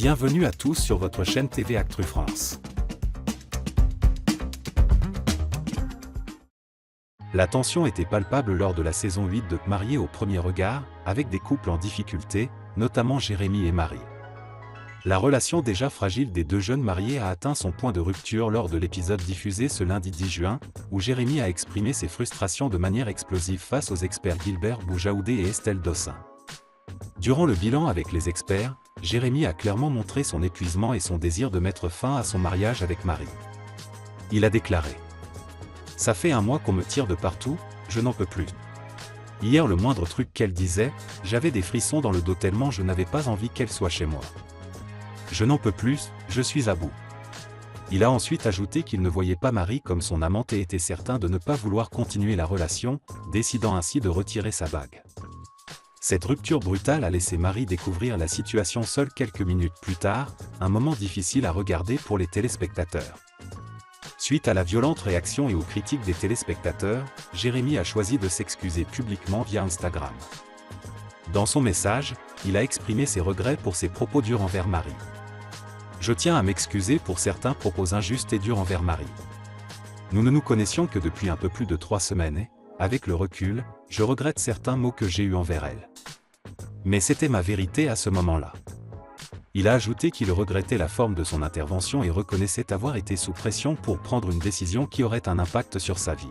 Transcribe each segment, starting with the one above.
Bienvenue à tous sur votre chaîne TV Actu France. La tension était palpable lors de la saison 8 de Mariés au premier regard, avec des couples en difficulté, notamment Jérémy et Marie. La relation déjà fragile des deux jeunes mariés a atteint son point de rupture lors de l'épisode diffusé ce lundi 10 juin, où Jérémy a exprimé ses frustrations de manière explosive face aux experts Gilbert Boujaoudé et Estelle Dossin. Durant le bilan avec les experts, Jérémy a clairement montré son épuisement et son désir de mettre fin à son mariage avec Marie. Il a déclaré : « Ça fait un mois qu'on me tire de partout, je n'en peux plus. Hier le moindre truc qu'elle disait, j'avais des frissons dans le dos tellement je n'avais pas envie qu'elle soit chez moi. Je n'en peux plus, je suis à bout. » Il a ensuite ajouté qu'il ne voyait pas Marie comme son amante et était certain de ne pas vouloir continuer la relation, décidant ainsi de retirer sa bague. Cette rupture brutale a laissé Marie découvrir la situation seule quelques minutes plus tard, un moment difficile à regarder pour les téléspectateurs. Suite à la violente réaction et aux critiques des téléspectateurs, Jérémy a choisi de s'excuser publiquement via Instagram. Dans son message, il a exprimé ses regrets pour ses propos durs envers Marie. « Je tiens à m'excuser pour certains propos injustes et durs envers Marie. Nous ne nous connaissions que depuis un peu plus de 3 semaines et, avec le recul, je regrette certains mots que j'ai eus envers elle. Mais c'était ma vérité à ce moment-là. » Il a ajouté qu'il regrettait la forme de son intervention et reconnaissait avoir été sous pression pour prendre une décision qui aurait un impact sur sa vie.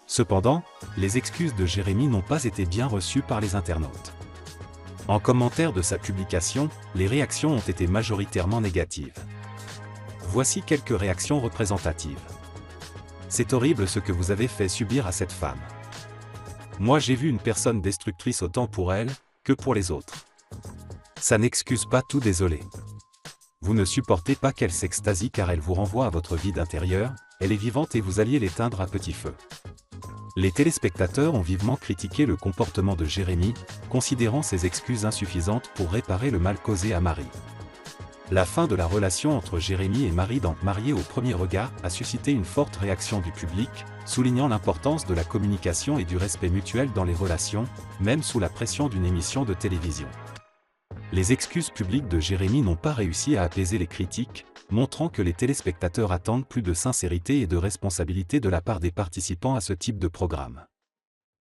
Cependant, les excuses de Jérémy n'ont pas été bien reçues par les internautes. En commentaire de sa publication, les réactions ont été majoritairement négatives. Voici quelques réactions représentatives. « C'est horrible ce que vous avez fait subir à cette femme. Moi j'ai vu une personne destructrice autant pour elle, que pour les autres. Ça n'excuse pas tout, désolé. Vous ne supportez pas qu'elle s'extasie car elle vous renvoie à votre vide intérieur, elle est vivante et vous alliez l'éteindre à petit feu. » Les téléspectateurs ont vivement critiqué le comportement de Jérémy, considérant ses excuses insuffisantes pour réparer le mal causé à Marie. La fin de la relation entre Jérémy et Marie dans Mariés au premier regard a suscité une forte réaction du public, soulignant l'importance de la communication et du respect mutuel dans les relations, même sous la pression d'une émission de télévision. Les excuses publiques de Jérémy n'ont pas réussi à apaiser les critiques, montrant que les téléspectateurs attendent plus de sincérité et de responsabilité de la part des participants à ce type de programme.